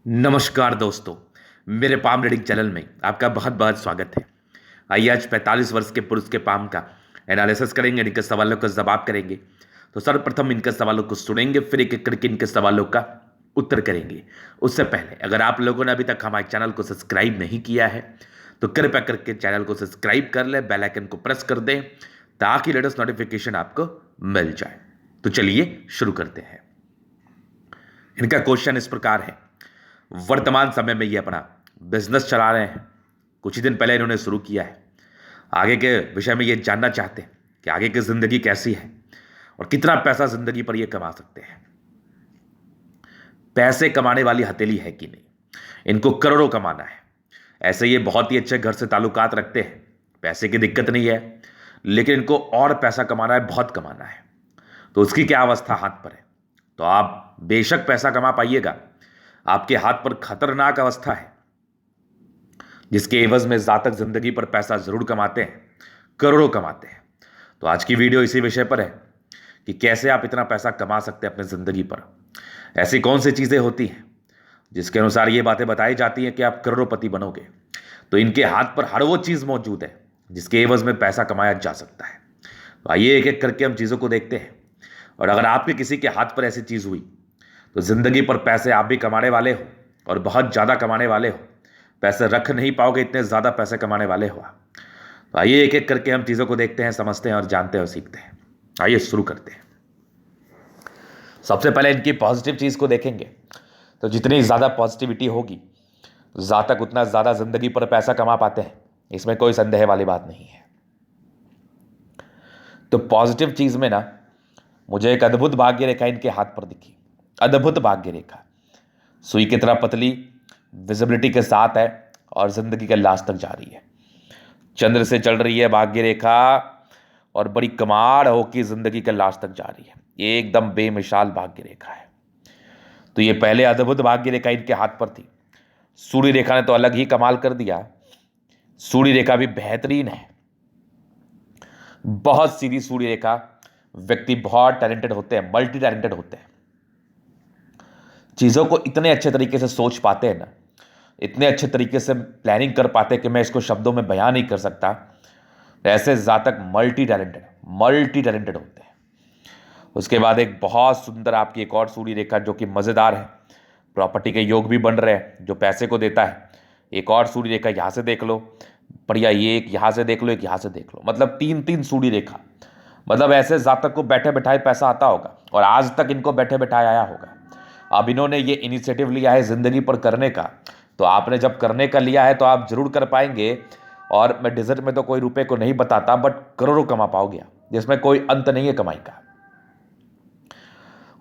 नमस्कार दोस्तों। मेरे पाम रीडिंग चैनल में आपका बहुत बहुत स्वागत है। आइए आज 45 वर्ष के पुरुष के पाम का एनालिसिस करेंगे, इनके सवालों का जवाब करेंगे। तो सर्वप्रथम इनके सवालों को सुनेंगे, फिर एक एक करके इनके सवालों का उत्तर करेंगे। उससे पहले अगर आप लोगों ने अभी तक हमारे चैनल को सब्सक्राइब नहीं किया है तो कृपया करके चैनल को सब्सक्राइब कर लें, बेल आइकन को प्रेस कर दें ताकि लेटेस्ट नोटिफिकेशन आपको मिल जाए। तो चलिए शुरू करते हैं। इनका क्वेश्चन इस प्रकार है, वर्तमान समय में ये अपना बिजनेस चला रहे हैं, कुछ ही दिन पहले इन्होंने शुरू किया है। आगे के विषय में ये जानना चाहते हैं कि आगे की जिंदगी कैसी है और कितना पैसा जिंदगी पर ये कमा सकते हैं। पैसे कमाने वाली हथेली है कि नहीं, इनको करोड़ों कमाना है। ऐसे ये बहुत ही अच्छे घर से ताल्लुकात रखते हैं, पैसे की दिक्कत नहीं है, लेकिन इनको और पैसा कमाना है, बहुत कमाना है। तो उसकी क्या अवस्था हाथ पर है। तो आप बेशक पैसा कमा पाइएगा, आपके हाथ पर खतरनाक अवस्था है जिसके एवज में जातक जिंदगी पर पैसा जरूर कमाते हैं, करोड़ों कमाते हैं। तो आज की वीडियो इसी विषय पर है कि कैसे आप इतना पैसा कमा सकते हैं अपनी जिंदगी पर। ऐसी कौन सी चीजें होती हैं जिसके अनुसार ये बातें बताई जाती हैं कि आप करोड़पति बनोगे। तो इनके हाथ पर हर वो चीज मौजूद है जिसके एवज में पैसा कमाया जा सकता है। तो आइए एक एक करके हम चीजों को देखते हैं। और अगर आपके किसी के हाथ पर ऐसी चीज हुई तो जिंदगी पर पैसे आप भी कमाने वाले हो और बहुत ज़्यादा कमाने वाले हो। पैसे रख नहीं पाओगे, इतने ज़्यादा पैसे कमाने वाले हो। तो आइए एक एक करके हम चीज़ों को देखते हैं, समझते हैं और जानते हैं और सीखते हैं। आइए शुरू करते हैं। सबसे पहले इनकी पॉजिटिव चीज़ को देखेंगे। तो जितनी ज़्यादा पॉजिटिविटी होगी, जातक उतना ज़्यादा जिंदगी पर पैसा कमा पाते हैं, इसमें कोई संदेह वाली बात नहीं है। तो पॉजिटिव चीज़ में ना मुझे एक अद्भुत भाग्य रेखा इनके हाथ पर दिखी। अद्भुत भाग्य रेखा, सुई की तरह पतली, विजिबिलिटी के साथ है और जिंदगी के लास्ट तक जा रही है। चंद्र से चल रही है भाग्य रेखा और बड़ी कमाल होकर जिंदगी के लास्ट तक जा रही है। ये एकदम बेमिसाल भाग्य रेखा है। तो ये पहले अद्भुत भाग्य रेखा इनके हाथ पर थी। सूर्य रेखा ने तो अलग ही कमाल कर दिया। सूर्य रेखा भी बेहतरीन है, बहुत सीधी सूर्य रेखा। व्यक्ति बहुत टैलेंटेड होते हैं, मल्टी टैलेंटेड होते हैं, चीज़ों को इतने अच्छे तरीके से सोच पाते हैं ना, इतने अच्छे तरीके से प्लानिंग कर पाते हैं कि मैं इसको शब्दों में बयान नहीं कर सकता। ऐसे जातक मल्टी टैलेंटेड होते हैं। उसके बाद एक बहुत सुंदर आपकी एक और सूर्य रेखा जो कि मज़ेदार है। प्रॉपर्टी के योग भी बन रहे हैं जो पैसे को देता है। एक और सूर्य रेखा यहाँ से देख लो, बढ़िया। ये एक यहाँ से देख लो, एक यहाँ से देख लो, मतलब तीन तीन सूर्य रेखा। मतलब ऐसे जातक को बैठे बैठाए पैसा आता होगा और आज तक इनको बैठे बैठाए आया होगा। अब इन्होंने ये इनिशिएटिव लिया है जिंदगी पर करने का, तो आपने जब करने का लिया है तो आप जरूर कर पाएंगे। और मैं डिजिट में तो कोई रुपए को नहीं बताता, बट करोड़ों कमा पाओगे, जिसमें कोई अंत नहीं है कमाई का।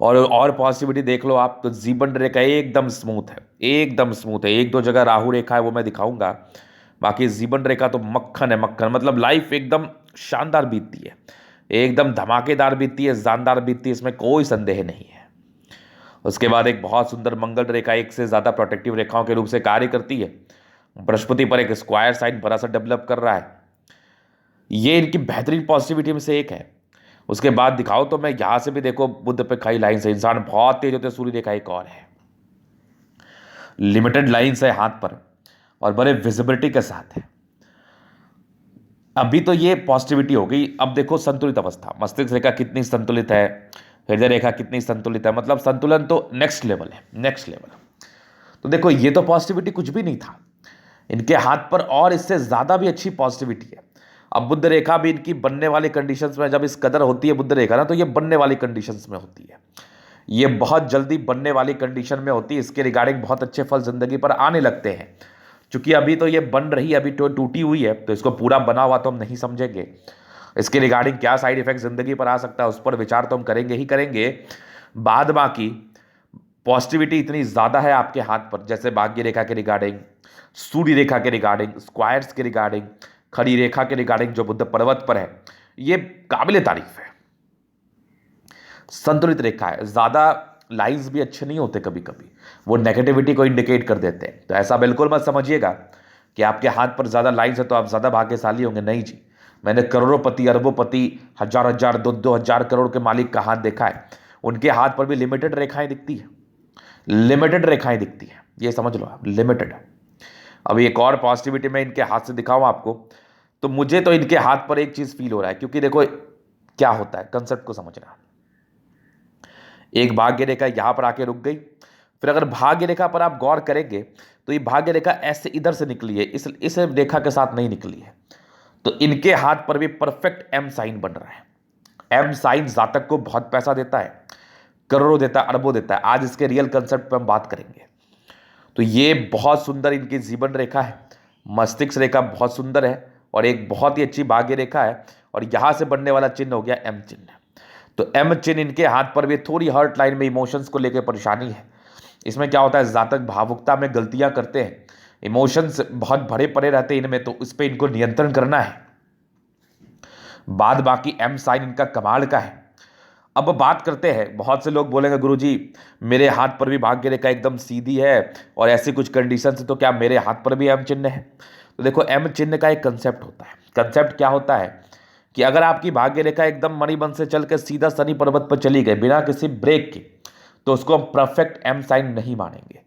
और पॉसिबिलिटी देख लो आप, तो जीवन रेखा एकदम स्मूथ है, एकदम स्मूथ है। एक दो जगह राहु रेखा है, वो मैं दिखाऊंगा। बाकी जीवन रेखा तो मक्खन है, मक्खन। मतलब लाइफ एकदम शानदार बीतती है, एकदम धमाकेदार बीतती है, जानदार बीतती है, इसमें कोई संदेह नहीं है। उसके बाद एक बहुत सुंदर मंगल रेखा एक से ज़्यादा प्रोटेक्टिव रेखाओं के रूप से कार्य करती है। बृहस्पति पर एक स्क्वायर साइन बड़ा सा डेवलप कर रहा है। ये इनकी बेहतरीन पॉजिटिविटी में से एक है। उसके बाद दिखाओ तो मैं यहाँ से भी देखो, बुध पे खाई लाइन से इंसान बहुत तेज होते हैं। सूर्य रेखा एक और है, लिमिटेड लाइन है हाथ पर और बड़े विजिबिलिटी के साथ है। अभी तो ये पॉजिटिविटी हो गई। अब देखो संतुलित अवस्था, मस्तिष्क रेखा कितनी संतुलित है, हृदय रेखा कितनी संतुलित है। मतलब संतुलन तो नेक्स्ट लेवल है, नेक्स्ट लेवल। तो देखो ये तो पॉजिटिविटी कुछ भी नहीं था इनके हाथ पर, और इससे ज़्यादा भी अच्छी पॉजिटिविटी है। अब बुध रेखा भी इनकी बनने वाली कंडीशंस में, जब इस कदर होती है बुध रेखा ना, तो ये बनने वाली कंडीशंस में होती है। ये बहुत जल्दी बनने वाली कंडीशन में होती है। इसके रिगार्डिंग बहुत अच्छे फल जिंदगी पर आने लगते हैं। क्योंकि अभी तो ये बन रही है, अभी तो टूटी हुई है, तो इसको पूरा बना हुआ तो हम नहीं समझेंगे। इसके रिगार्डिंग क्या साइड इफेक्ट जिंदगी पर आ सकता है उस पर विचार तो हम करेंगे ही करेंगे बाद। बाकी पॉजिटिविटी इतनी ज़्यादा है आपके हाथ पर, जैसे भाग्य रेखा के रिगार्डिंग, सूर्य रेखा के रिगार्डिंग, स्क्वायर्स के रिगार्डिंग, खड़ी रेखा के रिगार्डिंग जो बुद्ध पर्वत पर है, ये काबिल तारीफ है। संतुलित रेखा है, ज़्यादा लाइंस भी अच्छे नहीं होते, कभी कभी वो नेगेटिविटी को इंडिकेट कर देते हैं। तो ऐसा बिल्कुल मत समझिएगा कि आपके हाथ पर ज़्यादा लाइंस है तो आप ज़्यादा भाग्यशाली होंगे। नहीं जी, मैंने करोड़ोंपति, अरबोंपति, हजार हजार, दो हजार करोड़ के मालिक का हाथ देखा है। उनके हाथ पर भी लिमिटेड रेखाएं दिखती है, लिमिटेड रेखाएं दिखती है। ये समझ लो आप, लिमिटेड। अभी एक और पॉजिटिविटी मैं इनके हाथ से दिखाऊं आपको, तो मुझे तो इनके हाथ पर एक चीज फील हो रहा है, क्योंकि देखो क्या होता है, कंसेप्ट को समझना। एक भाग्य रेखा यहां पर आके रुक गई, फिर अगर भाग्य रेखा पर आप गौर करेंगे तो ये भाग्य रेखा ऐसे इधर से निकली है, इस रेखा के साथ नहीं निकली है। तो इनके हाथ पर भी परफेक्ट एम साइन बन रहा है। एम साइन जातक को बहुत पैसा देता है, करोड़ों देता है, अरबों देता है। आज इसके रियल कंसेप्ट पे हम बात करेंगे। तो ये बहुत सुंदर इनकी जीवन रेखा है, मस्तिष्क रेखा बहुत सुंदर है और एक बहुत ही अच्छी भाग्य रेखा है। और यहां से बनने वाला चिन्ह हो गया एम चिन्ह। तो एम चिन्ह इनके हाथ पर भी थोड़ी हर्ट लाइन में इमोशंस को लेकर परेशानी है। इसमें क्या होता है, जातक भावुकता में गलतियां करते हैं, इमोशंस बहुत भरे पड़े रहते हैं इनमें, तो इस पर इनको नियंत्रण करना है। बाद बाकी एम साइन इनका कमाल का है। अब बात करते हैं, बहुत से लोग बोलेंगे गुरुजी मेरे हाथ पर भी भाग्य रेखा एकदम सीधी है और ऐसी कुछ कंडीशन है, तो क्या मेरे हाथ पर भी एम चिन्ह है? तो देखो, एम चिन्ह का एक कंसेप्ट होता है। कंसेप्ट क्या होता है कि अगर आपकी भाग्य रेखा एकदम मणिबंध से चल के सीधा शनि पर्वत पर चली गई बिना किसी ब्रेक के, तो उसको हम परफेक्ट एम साइन नहीं मानेंगे।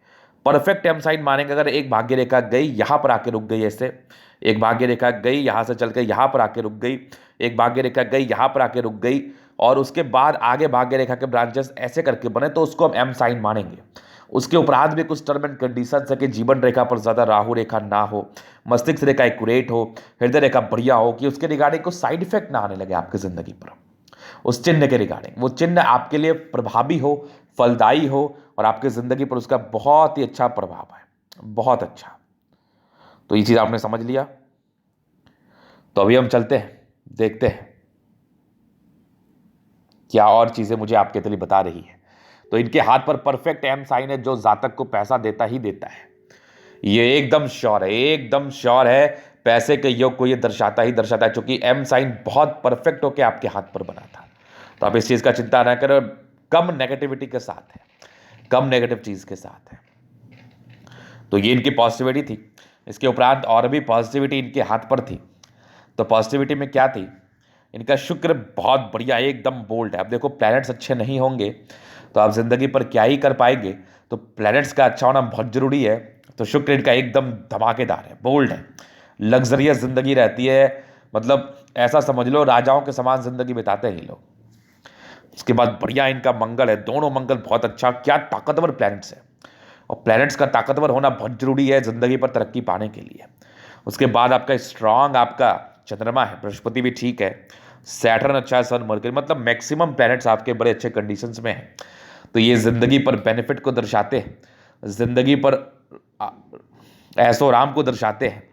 परफेक्ट एम साइन मानेंगे अगर एक भाग्य रेखा गई यहां पर आके रुक गई, ऐसे एक भाग्य रेखा गई यहां से चल के यहां पर आके रुक गई, एक भाग्य रेखा गई यहां पर आके रुक गई, और उसके बाद आगे भाग्य रेखा के ब्रांचेस ऐसे करके बने, तो उसको हम एम साइन मानेंगे। उसके उपरांत भी कुछ टर्म एंड कंडीशन है कि जीवन रेखा पर ज्यादा राहु रेखा ना हो, मस्तिष्क रेखा एक्यूरेट हो, हृदय रेखा बढ़िया हो, कि उसके रिगार्डिंग कुछ साइड इफेक्ट ना आने लगे आपकी जिंदगी पर। उस चिन्ह के रिगार्डिंग वो चिन्ह आपके लिए प्रभावी हो, फलदायी हो, और आपकी जिंदगी पर उसका बहुत ही अच्छा प्रभाव है, बहुत अच्छा। तो ये चीज आपने समझ लिया। तो अभी हम चलते हैं, देखते हैं क्या और चीजें मुझे आपके लिए बता रही है। तो इनके हाथ पर परफेक्ट एम साइन है जो जातक को पैसा देता ही देता है। ये एकदम श्योर है, एकदम श्योर है, पैसे के योग को ये दर्शाता ही दर्शाता है, क्योंकि एम साइन बहुत परफेक्ट होकर आपके हाथ पर बना था। तो आप इस चीज का चिंता ना करें, कम नेगेटिविटी के साथ है, कम नेगेटिव चीज के साथ है। तो ये इनकी पॉजिटिविटी थी। इसके उपरांत और भी पॉजिटिविटी इनके हाथ पर थी। तो पॉजिटिविटी में क्या थी, इनका शुक्र बहुत बढ़िया, एकदम बोल्ड है। अब देखो, प्लैनेट्स अच्छे नहीं होंगे तो आप जिंदगी पर क्या ही कर पाएंगे, तो प्लैनेट्स का अच्छा होना बहुत जरूरी है। तो शुक्र इनका एकदम धमाकेदार है, बोल्ड है, लग्जरियस जिंदगी रहती है, मतलब ऐसा समझ लो राजाओं के समान जिंदगी बिताते हैं ये लोग। उसके बाद बढ़िया इनका मंगल है, दोनों मंगल बहुत अच्छा, क्या ताकतवर प्लैनेट्स है। और प्लैनेट्स का ताकतवर होना बहुत जरूरी है जिंदगी पर तरक्की पाने के लिए। उसके बाद आपका स्ट्रांग आपका चंद्रमा है, बृहस्पति भी ठीक है, सैटर्न अच्छा है, सन मरकरी, मतलब मैक्सिमम प्लैनेट्स आपके बड़े अच्छे कंडीशंस में हैं। तो ये जिंदगी पर बेनिफिट को दर्शाते हैं, जिंदगी पर ऐशो आराम को दर्शाते हैं।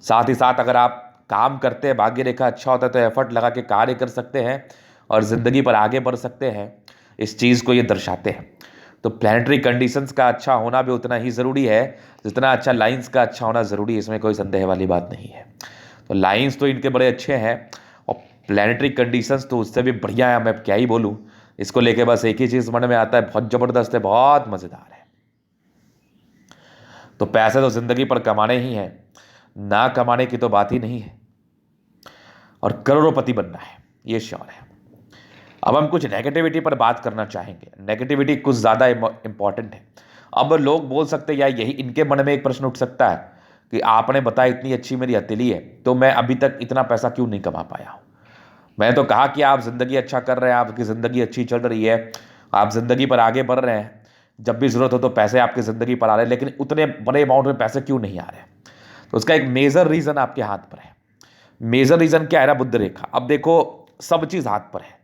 साथ ही साथ अगर आप काम करते हैं, भाग्य रेखा अच्छा होता है, तो एफर्ट लगा के कार्य कर सकते हैं और जिंदगी पर आगे बढ़ सकते हैं। इस चीज़ को ये दर्शाते हैं। तो प्लानिटरी कंडीशंस का अच्छा होना भी उतना ही ज़रूरी है जितना अच्छा लाइंस का अच्छा होना ज़रूरी है, इसमें कोई संदेह वाली बात नहीं है। तो लाइंस तो इनके बड़े अच्छे हैं और प्लानिटरी कंडीशंस तो उससे भी बढ़िया है, मैं क्या ही बोलूँ। इसको लेके बस एक ही चीज़ मन में आता है, बहुत ज़बरदस्त है, बहुत मज़ेदार है। तो पैसे तो ज़िंदगी पर कमाने ही हैं, ना कमाने की तो बात ही नहीं है, और करोड़पति बनना है, ये श्योर है। अब हम कुछ नेगेटिविटी पर बात करना चाहेंगे। नेगेटिविटी कुछ ज़्यादा इंपॉर्टेंट है। अब लोग बोल सकते हैं, या यही इनके मन में एक प्रश्न उठ सकता है कि आपने बताया इतनी अच्छी मेरी हथेली है, तो मैं अभी तक इतना पैसा क्यों नहीं कमा पाया हूँ। मैं तो कहा कि आप ज़िंदगी अच्छा कर रहे हैं, आपकी ज़िंदगी अच्छी चल रही है, आप ज़िंदगी पर आगे बढ़ रहे हैं, जब भी ज़रूरत हो तो पैसे आपकी ज़िंदगी पर आ रहे हैं, लेकिन उतने बड़े अमाउंट में पैसे क्यों नहीं आ रहे। तो उसका एक मेजर रीज़न आपके हाथ पर है। मेजर रीज़न क्या है ना, बुध रेखा। अब देखो, सब चीज़ हाथ पर है।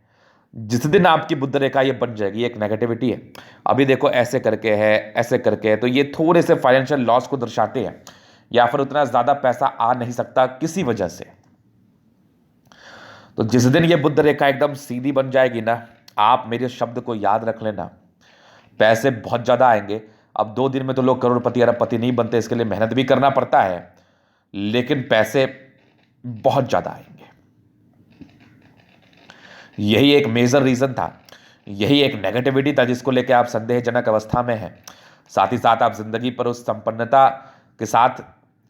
जिस दिन आपकी बुध रेखा ये बन जाएगी, एक नेगेटिविटी है। अभी देखो, ऐसे करके है, ऐसे करके है, तो ये थोड़े से फाइनेंशियल लॉस को दर्शाते हैं, या फिर उतना ज़्यादा पैसा आ नहीं सकता किसी वजह से। तो जिस दिन ये बुध रेखा एकदम सीधी बन जाएगी ना, आप मेरे शब्द को याद रख लेना, पैसे बहुत ज़्यादा आएंगे। अब 2 दिन में तो लोग करोड़पति अरबपति नहीं बनते, इसके लिए मेहनत भी करना पड़ता है, लेकिन पैसे बहुत ज़्यादा आएंगे। यही एक मेजर रीज़न था, यही एक नेगेटिविटी था जिसको लेकर आप संदेहजनक अवस्था में हैं। साथ ही साथ आप जिंदगी पर उस संपन्नता के साथ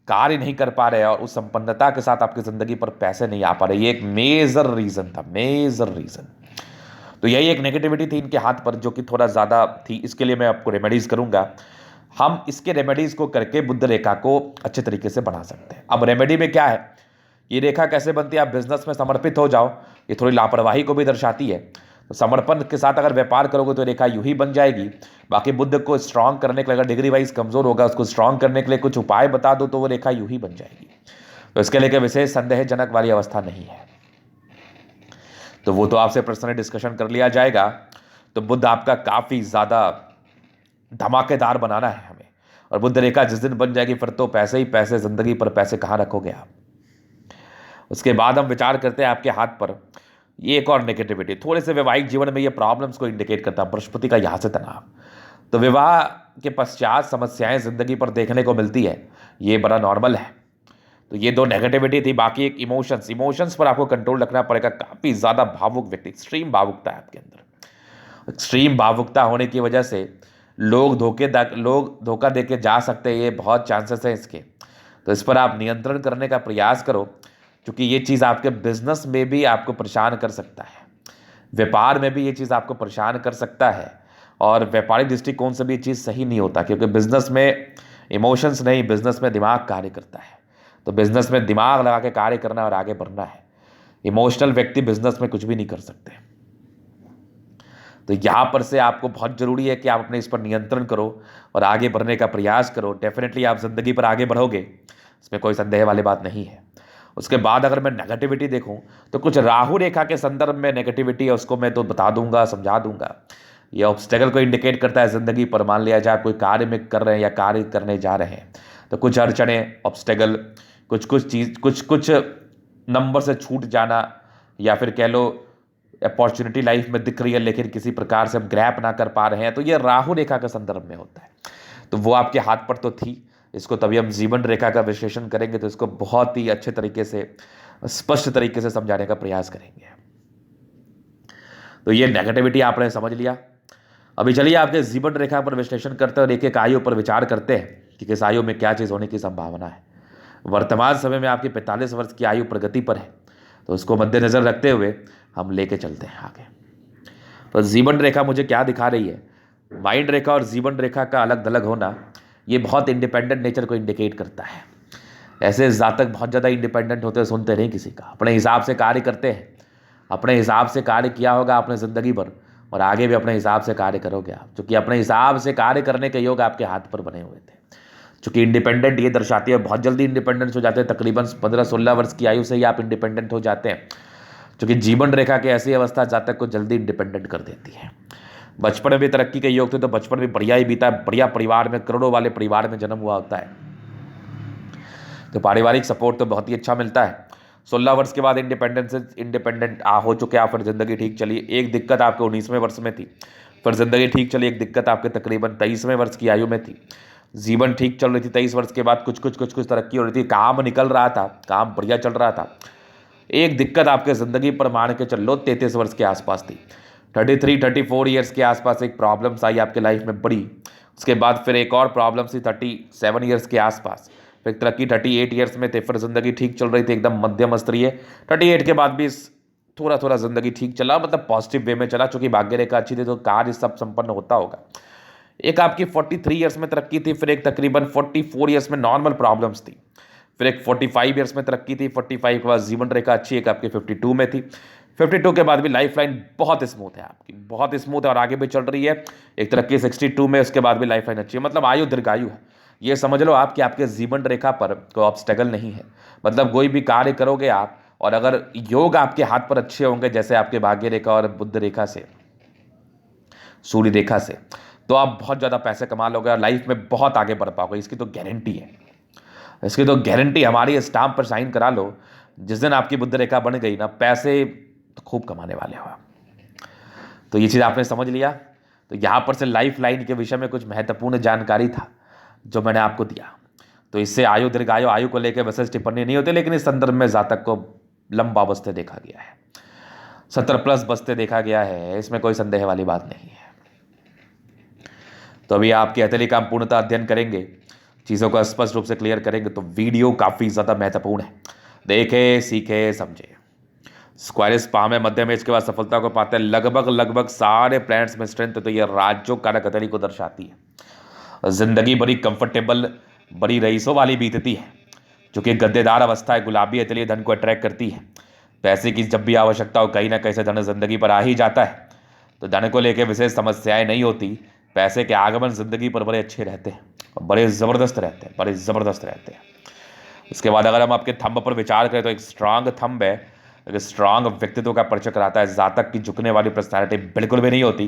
कार्य नहीं कर पा रहे, और उस संपन्नता के साथ आपकी जिंदगी पर पैसे नहीं आ पा रहे। ये एक मेजर रीज़न था, मेजर रीज़न। तो यही एक नेगेटिविटी थी इनके हाथ पर जो कि थोड़ा ज़्यादा थी। इसके लिए मैं आपको रेमेडीज़ करूंगा। हम इसके रेमेडीज़ को करके बुध रेखा को अच्छे तरीके से बना सकते हैं। अब रेमेडी में क्या है, ये रेखा कैसे बनती है, आप बिजनेस में समर्पित हो जाओ, ये थोड़ी लापरवाही को भी दर्शाती है। तो समर्पण के साथ अगर व्यापार करोगे तो रेखा यूं ही बन जाएगी। बाकी बुध को स्ट्रांग करने के लिए, अगर डिग्री वाइज कमजोर होगा उसको स्ट्रांग करने के लिए कुछ उपाय बता दो तो वो रेखा यूं ही बन जाएगी। तो इसके लिए विशेष संदेहजनक वाली अवस्था नहीं है। तो वो तो आपसे पर्सनली डिस्कशन कर लिया जाएगा। तो बुध आपका काफी ज्यादा धमाकेदार बनाना है हमें, और बुध रेखा जिस दिन बन जाएगी फिर तो पैसे ही पैसे, जिंदगी पर पैसे कहाँ रखोगे आप। उसके बाद हम विचार करते हैं आपके हाथ पर ये एक और नेगेटिविटी, थोड़े से वैवाहिक जीवन में ये प्रॉब्लम्स को इंडिकेट करता है, बृहस्पति का यहाँ से तनाव। तो विवाह के पश्चात समस्याएं जिंदगी पर देखने को मिलती है, ये बड़ा नॉर्मल है। तो ये दो नेगेटिविटी थी। बाकी एक इमोशंस पर आपको कंट्रोल रखना पड़ेगा। काफ़ी ज़्यादा भावुक व्यक्ति, एक्सट्रीम भावुकता है आपके अंदर। एक्सट्रीम भावुकता होने की वजह से लोग धोखा दे के जा सकते हैं, ये बहुत चांसेस है इसके। तो इस पर आप नियंत्रण करने का प्रयास करो, क्योंकि ये चीज़ आपके बिजनेस में भी आपको परेशान कर सकता है, व्यापार में भी ये चीज़ आपको परेशान कर सकता है, और व्यापारिक दृष्टिकोण से भी ये चीज़ सही नहीं होता, क्योंकि बिजनेस में इमोशंस नहीं, बिजनेस में दिमाग कार्य करता है। तो बिजनेस में दिमाग लगा के कार्य करना और आगे बढ़ना है। इमोशनल व्यक्ति बिजनेस में कुछ भी नहीं कर सकते। तो यहाँ पर से आपको बहुत जरूरी है कि आप अपने इस पर नियंत्रण करो और आगे बढ़ने का प्रयास करो। डेफिनेटली आप जिंदगी पर आगे बढ़ोगे, इसमें कोई संदेह वाली बात नहीं है। उसके बाद अगर मैं नेगेटिविटी देखूं तो कुछ राहु रेखा के संदर्भ में नेगेटिविटी है, उसको मैं तो बता दूंगा, समझा दूंगा। ये ऑब्स्टेकल को इंडिकेट करता है जिंदगी पर। मान लिया जाए आप कोई कार्य में कर रहे हैं या कार्य करने जा रहे हैं तो कुछ अड़चने, ऑब्स्टेकल, कुछ नंबर से छूट जाना, या फिर कह लो अपॉर्चुनिटी लाइफ में दिख रही है लेकिन किसी प्रकार से हम ग्रैप ना कर पा रहे हैं, तो ये राहु रेखा के संदर्भ में होता है। तो वो आपके हाथ पर तो थी, इसको तभी हम जीवन रेखा का विश्लेषण करेंगे तो इसको बहुत ही अच्छे तरीके से, स्पष्ट तरीके से समझाने का प्रयास करेंगे। तो ये नेगेटिविटी आपने समझ लिया। अभी चलिए आपके जीवन रेखा पर विश्लेषण करते हैं और एक एक आयु पर विचार करते हैं कि किस आयु में क्या चीज़ होने की संभावना है। वर्तमान समय में आपकी 45 वर्ष की आयु प्रगति पर है, तो उसको मद्देनजर रखते हुए हम लेके चलते हैं आगे। तो जीवन रेखा मुझे क्या दिखा रही है, माइंड रेखा और जीवन रेखा का अलग अलग होना ये बहुत इंडिपेंडेंट नेचर को इंडिकेट करता है। ऐसे जातक बहुत ज़्यादा इंडिपेंडेंट होते हैं, सुनते नहीं किसी का, अपने हिसाब से कार्य करते हैं। अपने हिसाब से कार्य किया होगा आपने ज़िंदगी भर, और आगे भी अपने हिसाब से कार्य करोगे आप, क्योंकि अपने हिसाब से कार्य करने के योग आपके हाथ पर बने हुए थे। चूँकि इंडिपेंडेंट ये दर्शाती है, बहुत जल्दी इंडिपेंडेंस हो जाते हैं, तकरीबन 15-16 वर्ष की आयु से ही आप इंडिपेंडेंट हो जाते हैं। क्योंकि जीवन रेखा की ऐसी अवस्था जातक को जल्दी इंडिपेंडेंट कर देती है। बचपन में भी तरक्की के योग थे तो बचपन भी बढ़िया ही बीता है, बढ़िया परिवार में, करोड़ों वाले परिवार में जन्म हुआ होता है, तो पारिवारिक सपोर्ट तो बहुत ही अच्छा मिलता है। 16 वर्ष के बाद इंडिपेंडेंट हो चुके आप, फिर जिंदगी ठीक चली। एक दिक्कत आपके 19वें वर्ष में थी, फिर जिंदगी ठीक चली। एक दिक्कत आपके तकरीबन 23वें वर्ष की आयु में थी। जीवन ठीक चल रही थी, 23 वर्ष के बाद कुछ तरक्की हो रही थी, काम निकल रहा था, काम बढ़िया चल रहा था। एक दिक्कत आपके ज़िंदगी पर मान के चल लो 33 वर्ष के आसपास थी। 33-34 ईयर्स के आसपास एक प्रॉब्लम्स आई आपके लाइफ में बड़ी। उसके बाद फिर एक और प्रॉब्लम थी 37 ईयर्स के आसपास। फिर तरक्की 38 ईयर्स में थे, फिर ज़िंदगी ठीक चल रही थी, एकदम मध्यम स्तरीय। 38 के बाद भी थोड़ा थोड़ा ज़िंदगी ठीक चला, मतलब पॉजिटिव वे में चला, चूँकि भाग्य रेखा अच्छी थी तो कार्य सब संपन्न होता होगा। एक आपकी 43 ईयर्स में तरक्की थी, फिर एक तकरीबन 44 ईयर्स में नॉर्मल प्रॉब्लम्स थी, फिर एक 45 ईयर्स में तरक्की थी। 45 के बाद जीवन रेखा अच्छी एक आपकी 52 में थी। 52 के बाद भी लाइफ लाइन बहुत स्मूथ है आपकी, बहुत स्मूथ है और आगे भी चल रही है। एक तरक्की 62 में, उसके बाद भी लाइफ लाइन अच्छी है, मतलब आयु दीर्घायु है। ये समझ लो आप कि आपके जीवन रेखा पर कोई ऑब्स्टेकल नहीं है। मतलब कोई भी कार्य करोगे आप, और अगर योग आपके हाथ पर अच्छे होंगे, जैसे आपके भाग्य रेखा और बुध रेखा से, सूर्य रेखा से, तो आप बहुत ज़्यादा पैसे कमा लोगे और लाइफ में बहुत आगे बढ़ पाओगे। इसकी तो गारंटी है, इसकी तो गारंटी, हमारी स्टाम्प पर साइन करा लो। जिस दिन आपकी बुध रेखा बन गई ना, पैसे तो खूब कमाने वाले हो आप। तो ये चीज़ आपने समझ लिया। तो यहाँ पर से लाइफ लाइन के विषय में कुछ महत्वपूर्ण जानकारी था जो मैंने आपको दिया। तो इससे आयु दीर्घायु, आयु को लेकर विशेष टिप्पणी नहीं होती, लेकिन इस संदर्भ में जातक को लंबा बस्ते देखा गया है, 70+ बस्ते देखा गया है, इसमें कोई संदेह वाली बात नहीं है। तो अभी आपकी हथेली का हम पूर्णतः अध्ययन करेंगे, चीज़ों को स्पष्ट रूप से क्लियर करेंगे। तो वीडियो काफ़ी ज़्यादा महत्वपूर्ण है, देखे, सीखे, समझे। स्क्वायरिस पाम है, मध्यम एज के बाद सफलता को पाते हैं। लगभग लगभग सारे प्लैनेट्स में स्ट्रेंथ है, तो ये राजयोग कारक अतरी को दर्शाती है। जिंदगी बड़ी कंफर्टेबल, बड़ी रईसों वाली बीतती है, जो कि गद्देदार अवस्था है। गुलाबी अतली धन को अट्रैक्ट करती है। पैसे की जब भी आवश्यकता हो, कहीं ना कहीं से धन जिंदगी पर आ ही जाता है, तो धन को लेकर विशेष समस्याएं नहीं होती। पैसे के आगमन जिंदगी पर बड़े अच्छे रहते हैं, बड़े ज़बरदस्त रहते हैं, बड़े ज़बरदस्त रहते हैं। उसके बाद अगर हम आपके थंब पर विचार करें, तो एक स्ट्रांग थंब है, एक स्ट्रांग व्यक्तित्व का परिचय कराता है। जातक की झुकने वाली पर्सनैलिटी बिल्कुल भी नहीं होती।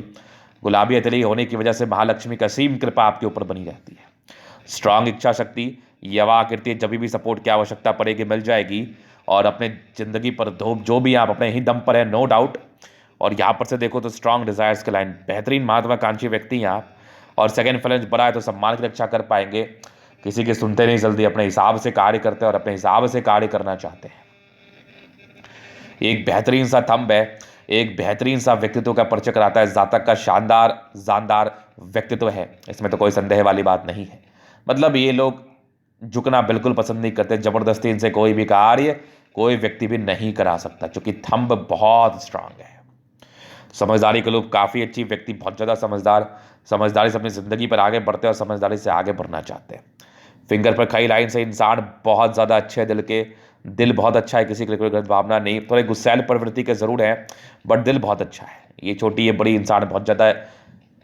गुलाबी अतली होने की वजह से महालक्ष्मी का असीम कृपा आपके ऊपर बनी रहती है। स्ट्रांग इच्छा शक्ति, यवा आकृति, जब भी सपोर्ट की आवश्यकता पड़ेगी मिल जाएगी। और अपने ज़िंदगी पर जो भी आप अपने ही दम पर है, नो डाउट। और यहाँ पर से देखो तो स्ट्रांग डिजायर्स के लाइन, बेहतरीन महत्वाकांक्षी व्यक्ति हैं आप। और सेकंड फ्लेंज बड़ा है, तो सम्मान की रक्षा कर पाएंगे। किसी की सुनते नहीं जल्दी, अपने हिसाब से कार्य करते हैं और अपने हिसाब से कार्य करना चाहते हैं। एक बेहतरीन सा थंब है, एक बेहतरीन सा व्यक्तित्व का परिचय कराता है। जातक का शानदार जानदार व्यक्तित्व है, इसमें तो कोई संदेह वाली बात नहीं है। मतलब ये लोग झुकना बिल्कुल पसंद नहीं करते। जबरदस्ती इनसे कोई भी कार्य कोई व्यक्ति भी नहीं करा सकता, क्योंकि थंब बहुत स्ट्रांग है। समझदारी के लोग काफ़ी अच्छी व्यक्ति, बहुत ज़्यादा समझदार, समझदारी से अपनी ज़िंदगी पर आगे बढ़ते हैं और समझदारी से आगे बढ़ना चाहते हैं। फिंगर पर खई लाइन से इंसान बहुत ज़्यादा अच्छे दिल के, दिल बहुत अच्छा है, किसी के लिए कोई गलत भावना नहीं। थोड़े गुस्सैल प्रवृत्ति के ज़रूर है, बट दिल बहुत अच्छा है। ये छोटी ये बड़ी इंसान बहुत ज़्यादा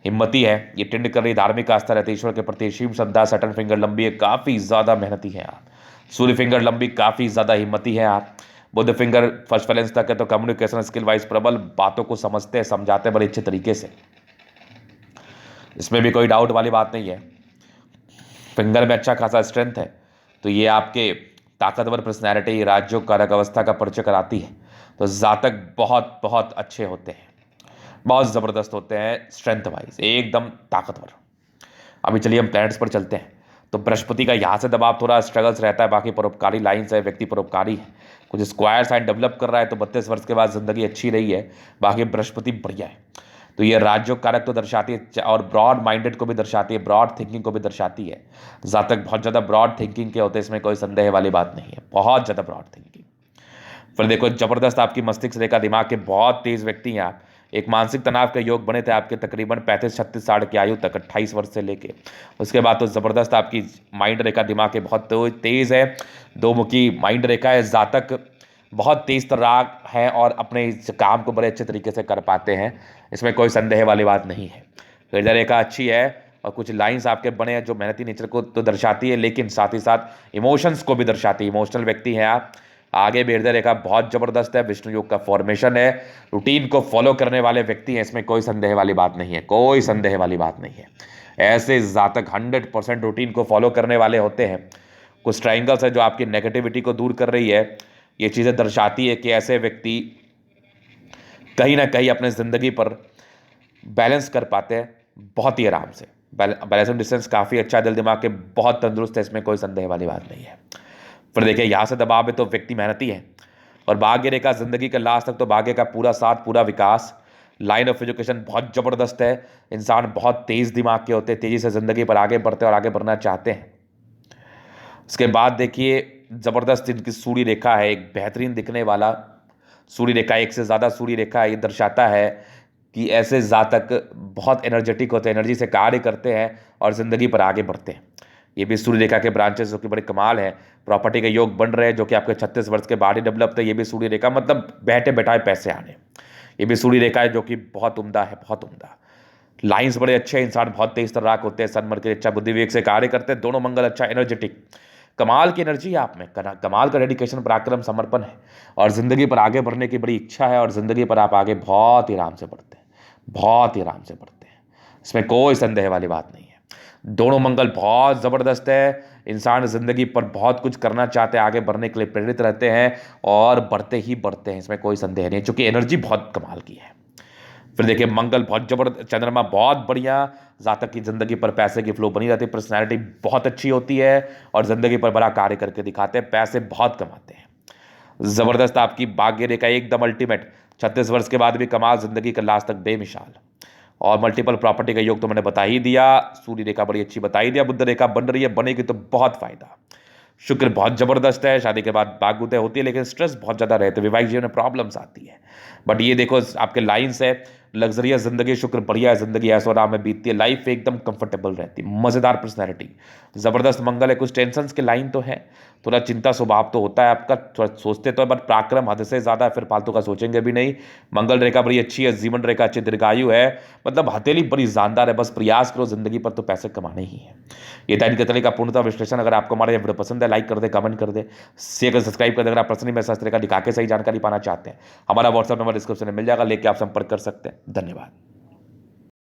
हिम्मती है। ये टिंड कर रही धार्मिक आस्था रहती है, ईश्वर के प्रति शिव श्रद्धा। सटन फिंगर लंबी है, काफ़ी ज़्यादा मेहनती है आप। सूर्य फिंगर लंबी, काफ़ी ज़्यादा हिम्मती है आप। बुद्ध फिंगर फर्स्ट बैलेंस तक है, तो कम्युनिकेशन स्किल वाइज प्रबल, बातों को समझते हैं, समझाते हैं बड़े अच्छे तरीके से, इसमें भी कोई डाउट वाली बात नहीं है। फिंगर में अच्छा खासा स्ट्रेंथ है, तो ये आपके ताकतवर पर्सनैलिटी, राजयोग कारक अवस्था का परिचय कराती है। तो जातक बहुत बहुत अच्छे होते हैं, बहुत ज़बरदस्त होते हैं, स्ट्रेंथ वाइज एकदम ताकतवर। अभी चलिए हम प्लैनेट्स पर चलते हैं। तो बृहस्पति का यहाँ से दबाव थोड़ा स्ट्रगल्स रहता है, बाकी परोपकारी लाइन है, व्यक्ति परोपकारी है। कुछ स्क्वायर साइन डेवलप कर रहा है, तो 32 वर्ष के बाद ज़िंदगी अच्छी रही है। बाकी बृहस्पति बढ़िया है, तो ये राजयोग कारक तो दर्शाती है, और ब्रॉड माइंडेड को भी दर्शाती है, ब्रॉड थिंकिंग को भी दर्शाती है। जातक बहुत ज़्यादा ब्रॉड थिंकिंग के होते हैं, इसमें कोई संदेह वाली बात नहीं है, बहुत ज़्यादा ब्रॉड थिंकिंग। फिर देखो ज़बरदस्त आपकी मस्तिष्क रेखा, दिमाग के बहुत तेज़ व्यक्ति हैं आप। एक मानसिक तनाव के योग बने थे आपके तकरीबन 35-36 साल की आयु तक, 28 वर्ष से लेके। उसके बाद तो ज़बरदस्त आपकी माइंड रेखा, दिमाग के बहुत तेज़ है, दो मुखी माइंड रेखा है। जातक बहुत तेज़ तर्राक है और अपने इस काम को बड़े अच्छे तरीके से कर पाते हैं, इसमें कोई संदेह वाली बात नहीं है। हृदय रेखा अच्छी है, और कुछ लाइंस आपके बने हैं जो मेहनती नेचर को तो दर्शाती है, लेकिन साथ ही साथ इमोशंस को भी दर्शाती है। इमोशनल व्यक्ति हैं आप। आगे भी हृदय रेखा बहुत ज़बरदस्त है, विष्णु योग का फॉर्मेशन है, रूटीन को फॉलो करने वाले व्यक्ति हैं, इसमें कोई संदेह वाली बात नहीं है, कोई संदेह वाली बात नहीं है। ऐसे जातक 100% रूटीन को फॉलो करने वाले होते हैं। कुछ ट्राइंगल्स है जो आपकी नेगेटिविटी को दूर कर रही है। ये चीज़ें दर्शाती है कि ऐसे व्यक्ति कहीं ना कहीं अपने ज़िंदगी पर बैलेंस कर पाते हैं बहुत ही आराम से। बैलेंसिंग डिस्टेंस काफ़ी अच्छा, दिल दिमाग के बहुत तंदुरुस्त है, इसमें कोई संदेह वाली बात नहीं है। फिर देखिए यहाँ से दबाव है, तो व्यक्ति मेहनती है। और भाग्य रेखा जिंदगी के लास्ट तक, तो भाग्य का पूरा साथ, पूरा विकास। लाइन ऑफ एजुकेशन बहुत ज़बरदस्त है। इंसान बहुत तेज़ दिमाग के होते हैं, तेज़ी से ज़िंदगी पर आगे बढ़ते हैं और आगे बढ़ना चाहते हैं। उसके बाद देखिए ज़बरदस्त इनकी सूर्य रेखा है, एक बेहतरीन दिखने वाला सूर्य रेखा, एक से ज़्यादा सूर्य रेखा है। ये दर्शाता है कि ऐसे जातक बहुत एनर्जेटिक होते हैं, एनर्जी से कार्य करते हैं और ज़िंदगी पर आगे बढ़ते हैं। ये भी सूर्य रेखा के ब्रांचेस जो कि बड़े कमाल है। प्रॉपर्टी के योग बन रहे हैं, जो कि आपके 36 वर्ष के बाद ही डेवलप है। ये भी सूर्य रेखा, मतलब बैठे बैठाए पैसे आने। ये भी सूर्य रेखा है जो कि बहुत उम्दा है, बहुत उम्दा। लाइंस बड़े अच्छे हैं, इंसान बहुत तेज तर्राक होते हैं, सन मर के अच्छा बुद्धि विवेक से कार्य करते हैं, दोनों मंगल अच्छा, एनर्जेटिक, कमाल की एनर्जी है आप में, कमाल का डेडिकेशन, पराक्रम, समर्पण है। और ज़िंदगी पर आगे बढ़ने की बड़ी इच्छा है, और ज़िंदगी पर आप आगे बहुत ही आराम से बढ़ते हैं, बहुत ही आराम से बढ़ते हैं, इसमें कोई संदेह वाली बात नहीं है। दोनों मंगल बहुत ज़बरदस्त है। इंसान ज़िंदगी पर बहुत कुछ करना चाहते हैं, आगे बढ़ने के लिए प्रेरित रहते हैं और बढ़ते ही बढ़ते हैं, इसमें कोई संदेह नहीं है, क्योंकि एनर्जी बहुत कमाल की है। फिर देखिए मंगल बहुत जबरदस्त, चंद्रमा बहुत बढ़िया। जातक की ज़िंदगी पर पैसे की फ्लो बनी रहती है, पर्सनैलिटी बहुत अच्छी होती है और ज़िंदगी पर बड़ा कार्य करके दिखाते हैं, पैसे बहुत कमाते हैं। ज़बरदस्त आपकी भाग्य रेखा एकदम अल्टीमेट, 36 वर्ष के बाद भी कमाल, ज़िंदगी का लास्ट तक बेमिसाल। और मल्टीपल प्रॉपर्टी का योग तो मैंने बता ही दिया, सूर्य रेखा बड़ी अच्छी बता ही दिया, बुध रेखा बन रही है, बनेगी तो बहुत फायदा। शुक्र बहुत जबरदस्त है, शादी के बाद बाग उदय होती है, लेकिन स्ट्रेस बहुत ज़्यादा रहते हैं, वैवाहिक जीवन में प्रॉब्लम्स आती है। बट ये देखो आपके लाइन्स है, लग्जरियस जिंदगी, शुक्र बढ़िया है, जिंदगी ऐसो आराम में बीतती है, लाइफ एकदम कंफर्टेबल रहती है, मज़ेदार पर्सनैलिटी, ज़बरदस्त मंगल है। कुछ टेंशन के लाइन तो है, थोड़ा चिंता स्वभाव तो होता है आपका, थोड़ा सोचते तो है बट पराक्रम हद से ज़्यादा है, फिर फालतू का सोचेंगे भी नहीं। मंगल रेखा बड़ी अच्छी है, जीवन रेखा अच्छी, दीर्घायु है, मतलब हथेली बड़ी जानदार है, बस प्रयास करो जिंदगी पर तो पैसे कमाने ही है। ये था इनके तरीके का पूर्णतः विश्लेषण। अगर आपको हमारा ये वीडियो पसंद है, लाइक कर दे, कमेंट कर दे, शेयर कर, सब्सक्राइब कर दे। अगर आप पर्सनली मेरे साथ इस तरह का दिखा के सही जानकारी पाना चाहते हैं, हमारा व्हाट्सअप नंबर डिस्क्रिप्शन में मिल जाएगा, लेके आप संपर्क कर सकते हैं। धन्यवाद।